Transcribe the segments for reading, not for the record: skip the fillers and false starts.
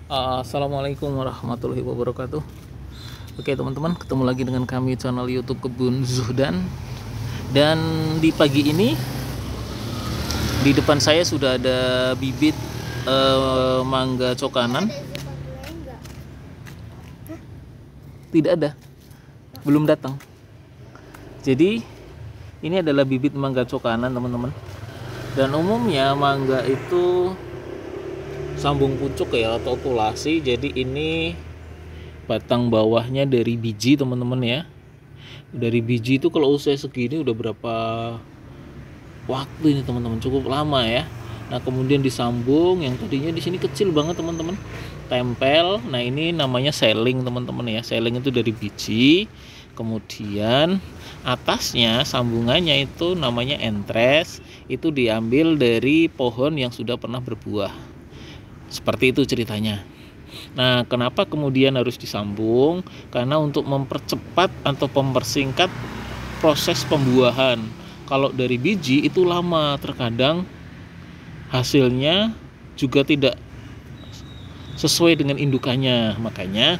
Assalamualaikum warahmatullahi wabarakatuh. Oke teman-teman, ketemu lagi dengan kami channel YouTube Kebun Zuhdan. Dan di pagi ini di depan saya sudah ada bibit mangga cokanan. Tidak ada, belum datang. Jadi ini adalah bibit mangga cokanan teman-teman. Dan umumnya mangga itu sambung pucuk ya atau ovulasi. Jadi ini batang bawahnya dari biji teman-teman ya. Dari biji itu kalau usia segini udah berapa waktu ini teman-teman, cukup lama ya. Nah kemudian disambung, yang tadinya di sini kecil banget teman-teman, tempel. Nah ini namanya seling teman-teman ya. Seling itu dari biji. Kemudian atasnya sambungannya itu namanya entres. Itu diambil dari pohon yang sudah pernah berbuah. Seperti itu ceritanya. Nah, kenapa kemudian harus disambung? Karena untuk mempercepat atau mempersingkat proses pembuahan. Kalau dari biji itu lama, terkadang hasilnya juga tidak sesuai dengan indukannya. Makanya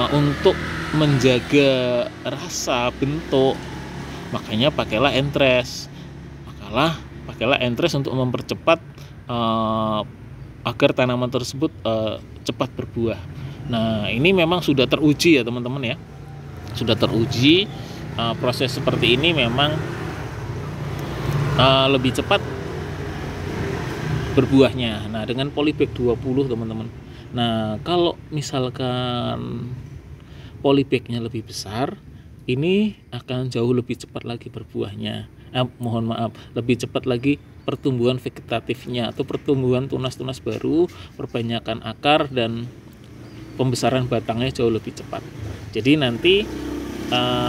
untuk menjaga rasa bentuk, makanya pakailah entres. Pakailah entres untuk mempercepat agar tanaman tersebut cepat berbuah. Nah ini memang sudah teruji ya teman-teman ya, sudah teruji. Proses seperti ini memang lebih cepat berbuahnya. Nah dengan polybag 20 teman-teman. Nah kalau misalkan polybagnya lebih besar, ini akan jauh lebih cepat lagi berbuahnya. Mohon maaf, lebih cepat lagi pertumbuhan vegetatifnya atau pertumbuhan tunas-tunas baru, perbanyakan akar dan pembesaran batangnya jauh lebih cepat. Jadi nanti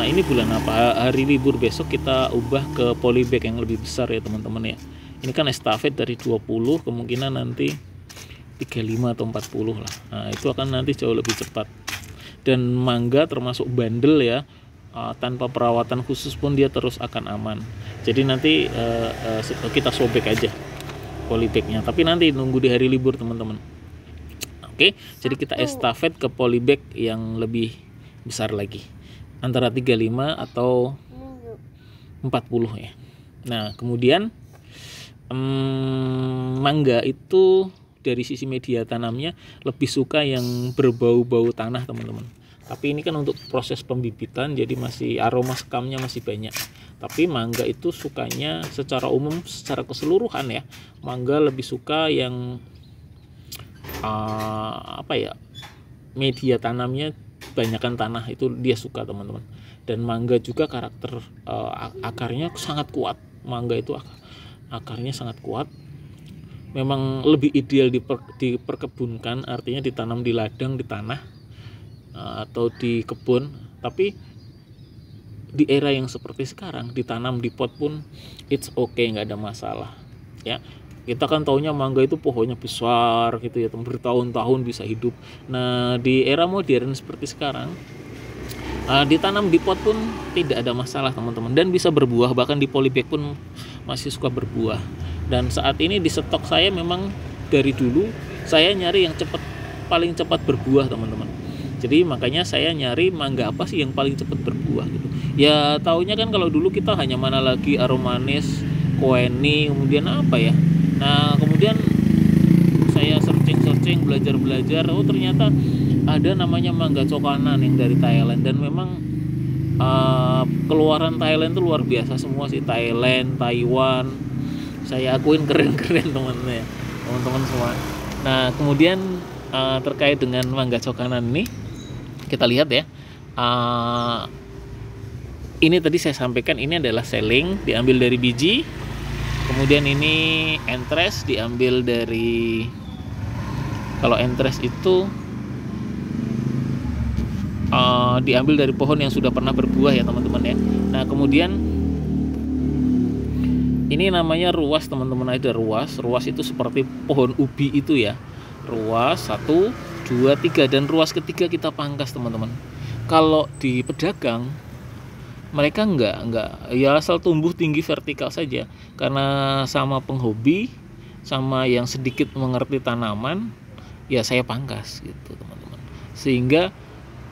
ini bulan apa, hari libur besok kita ubah ke polybag yang lebih besar ya teman-teman ya. Ini kan estafet dari 20, kemungkinan nanti 35 atau 40 lah. Nah itu akan nanti jauh lebih cepat. Dan mangga termasuk bandel ya, tanpa perawatan khusus pun dia terus akan aman. Jadi nanti kita sobek aja polybagnya, tapi nanti nunggu di hari libur teman-teman. Oke, jadi kita estafet ke polybag yang lebih besar lagi, antara 35 atau 40 ya. Nah kemudian mangga itu dari sisi media tanamnya lebih suka yang berbau-bau tanah teman-teman. Tapi ini kan untuk proses pembibitan, jadi masih aroma sekamnya masih banyak. Tapi mangga itu sukanya secara umum, secara keseluruhan ya, mangga lebih suka yang media tanamnya banyakkan tanah, itu dia suka teman-teman. Dan mangga juga karakter akarnya sangat kuat. Mangga itu akarnya sangat kuat. Memang lebih ideal diperkebunkan, artinya ditanam di ladang, di tanah atau di kebun. Tapi di era yang seperti sekarang ditanam di pot pun it's okay, nggak ada masalah ya. Kita kan taunya mangga itu pohonnya besar gitu ya, bertahun-tahun bisa hidup. Nah di era modern seperti sekarang ditanam di pot pun tidak ada masalah teman-teman, dan bisa berbuah. Bahkan di polybag pun masih suka berbuah. Dan saat ini di stok saya memang dari dulu saya nyari yang paling cepat berbuah teman-teman. Jadi makanya saya nyari mangga apa sih yang paling cepat berbuah gitu. Ya taunya kan kalau dulu kita hanya mana lagi aromanis, koeni, kemudian apa ya. Nah kemudian saya searching, belajar, oh ternyata ada namanya mangga cokanan yang dari Thailand. Dan memang keluaran Thailand itu luar biasa semua sih. Thailand, Taiwan, saya akuin keren-keren teman-teman semua. Nah kemudian terkait dengan mangga cokanan ini, kita lihat ya, ini tadi saya sampaikan ini adalah seling, diambil dari biji. Kemudian ini entres, diambil dari, kalau entres itu diambil dari pohon yang sudah pernah berbuah ya teman-teman ya. Nah kemudian ini namanya ruas teman-teman. Ada ruas itu seperti pohon ubi itu ya. Ruas 1, 2, 3, dan ruas ketiga kita pangkas teman-teman. Kalau di pedagang mereka enggak ya, asal tumbuh tinggi vertikal saja. Karena sama penghobi, sama yang sedikit mengerti tanaman, ya saya pangkas gitu teman-teman, sehingga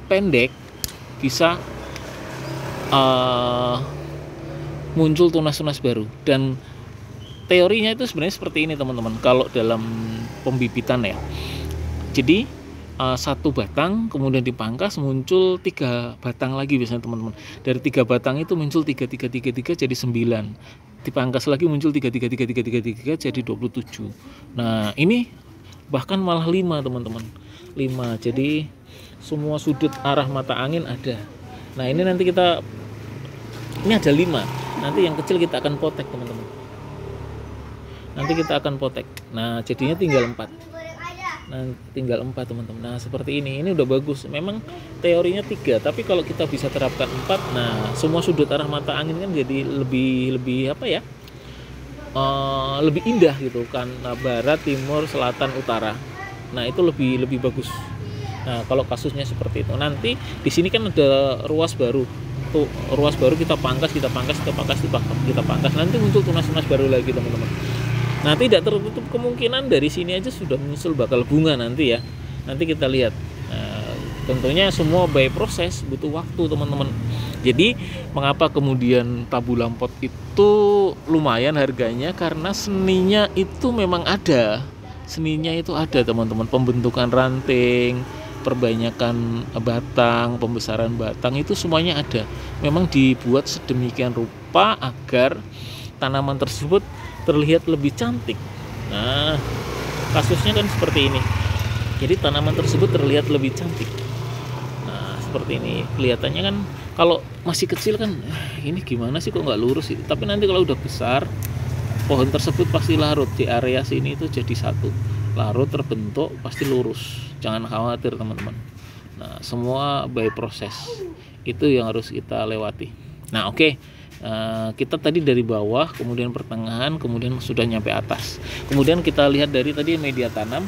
pendek bisa muncul tunas-tunas baru. Dan teorinya itu sebenarnya seperti ini teman-teman, kalau dalam pembibitan ya. Jadi satu batang kemudian dipangkas muncul 3 batang lagi biasanya teman-teman. Dari 3 batang itu muncul 3 jadi 9. Dipangkas lagi muncul 3 jadi 27. Nah ini bahkan malah 5 teman-teman, 5. Jadi semua sudut arah mata angin ada. Nah ini nanti kita, ini ada 5. Nanti yang kecil kita akan potek teman-teman. Nanti kita akan potek. Nah jadinya tinggal 4. Nah tinggal 4 teman-teman. Nah seperti ini udah bagus. Memang teorinya 3, tapi kalau kita bisa terapkan 4, nah semua sudut arah mata angin kan jadi lebih apa ya, lebih indah gitu kan. Nah, barat, timur, selatan, utara. Nah itu lebih bagus. Nah kalau kasusnya seperti itu, nanti di sini kan ada ruas baru. Tuh ruas baru kita pangkas, kita pangkas. Nanti muncul tunas-tunas baru lagi teman-teman. Nah tidak tertutup kemungkinan dari sini aja sudah muncul bakal bunga nanti ya. Nanti kita lihat. Tentunya semua by proses, butuh waktu teman-teman. Jadi mengapa kemudian tabu lampot itu lumayan harganya, karena seninya itu memang ada. Seninya itu ada teman-teman. Pembentukan ranting, perbanyakan batang, pembesaran batang, itu semuanya ada. Memang dibuat sedemikian rupa agar tanaman tersebut terlihat lebih cantik. Nah kasusnya kan seperti ini. Jadi tanaman tersebut terlihat lebih cantik. Nah seperti ini kelihatannya kan. Kalau masih kecil kan ini gimana sih kok nggak lurus sih. Tapi nanti kalau udah besar, pohon tersebut pasti larut. Di area sini itu jadi satu, larut terbentuk pasti lurus. Jangan khawatir teman-teman. Nah semua by proses, itu yang harus kita lewati. Nah oke. Kita tadi dari bawah, kemudian pertengahan, kemudian sudah nyampe atas. Kemudian kita lihat dari tadi media tanam.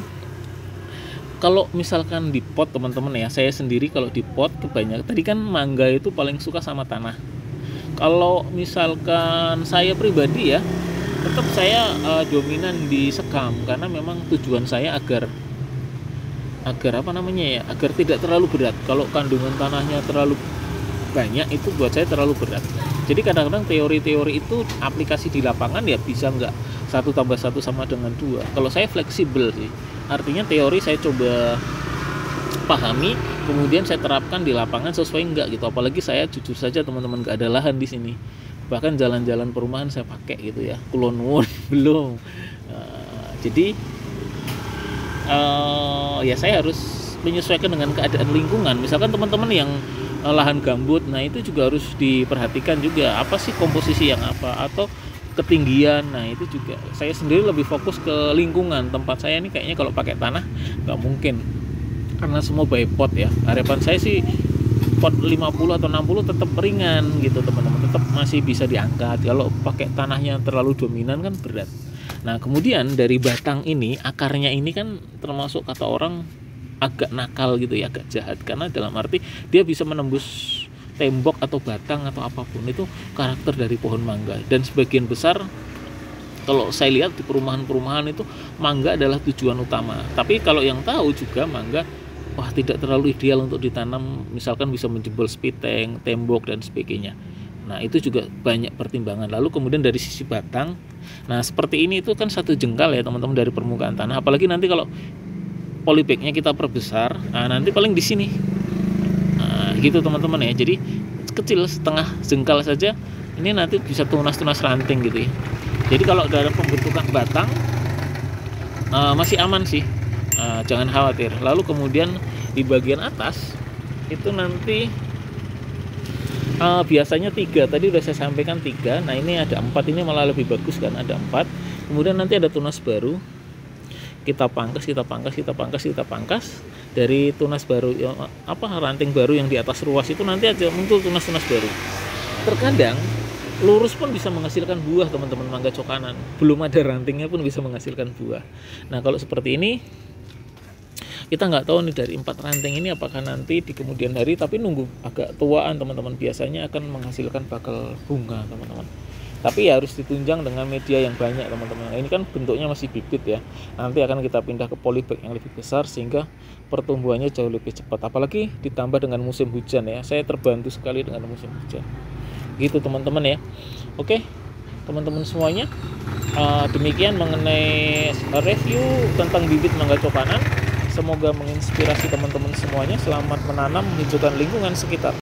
Kalau misalkan di pot teman-teman ya, saya sendiri kalau di pot kebanyakan, tadi kan mangga itu paling suka sama tanah. Kalau misalkan saya pribadi ya, tetap saya dominan di sekam, karena memang tujuan saya agar apa namanya ya, agar tidak terlalu berat. Kalau kandungan tanahnya terlalu banyak itu buat saya terlalu berat. Jadi kadang-kadang teori-teori itu aplikasi di lapangan ya bisa nggak 1 + 1 sama dengan 2. Kalau saya fleksibel sih, artinya teori saya coba pahami, kemudian saya terapkan di lapangan sesuai enggak gitu. Apalagi saya jujur saja teman-teman, nggak ada lahan di sini, bahkan jalan-jalan perumahan saya pakai gitu ya, kulon wun belum. Jadi ya saya harus menyesuaikan dengan keadaan lingkungan. Misalkan teman-teman yang lahan gambut, nah itu juga harus diperhatikan juga, apa sih komposisi yang apa, atau ketinggian. Nah itu juga saya sendiri lebih fokus ke lingkungan. Tempat saya ini kayaknya kalau pakai tanah nggak mungkin, karena semua by pot ya. Harapan saya sih pot 50 atau 60 tetap ringan gitu teman-teman, tetap masih bisa diangkat. Kalau pakai tanahnya terlalu dominan kan berat. Nah kemudian dari batang ini, akarnya ini kan termasuk kata orang agak nakal gitu ya, agak jahat, karena dalam arti dia bisa menembus tembok atau batang atau apapun. Itu karakter dari pohon mangga. Dan sebagian besar kalau saya lihat di perumahan-perumahan itu mangga adalah tujuan utama. Tapi kalau yang tahu juga mangga, wah tidak terlalu ideal untuk ditanam, misalkan bisa menjebol spiteng, tembok dan sebagainya. Nah itu juga banyak pertimbangan. Lalu kemudian dari sisi batang, nah seperti ini itu kan 1 jengkal ya teman-teman dari permukaan tanah. Apalagi nanti kalau polybagnya kita perbesar, nah nanti paling di sini, nah gitu teman-teman ya. Jadi kecil, setengah jengkal saja, ini nanti bisa tunas-tunas ranting gitu ya. Jadi kalau dalam pembentukan batang masih aman sih, jangan khawatir. Lalu kemudian di bagian atas itu nanti biasanya 3, tadi udah saya sampaikan 3. Nah ini ada 4, ini malah lebih bagus kan, ada 4. Kemudian nanti ada tunas baru, kita pangkas dari tunas baru ranting baru yang di atas ruas itu, nanti aja muncul tunas-tunas baru. Terkadang lurus pun bisa menghasilkan buah teman-teman, mangga cokanan belum ada rantingnya pun bisa menghasilkan buah. Nah kalau seperti ini kita nggak tahu nih dari 4 ranting ini apakah nanti di kemudian hari, tapi nunggu agak tuaan teman-teman, biasanya akan menghasilkan bakal bunga teman-teman. tapi ya harus ditunjang dengan media yang banyak teman-teman. Ini kan bentuknya masih bibit ya, nanti akan kita pindah ke polybag yang lebih besar sehingga pertumbuhannya jauh lebih cepat, apalagi ditambah dengan musim hujan ya. Saya terbantu sekali dengan musim hujan gitu teman-teman ya. Oke teman-teman semuanya, demikian mengenai review tentang bibit mangga cokanan. Semoga menginspirasi teman-teman semuanya. Selamat menanam, menghijaukan lingkungan sekitar.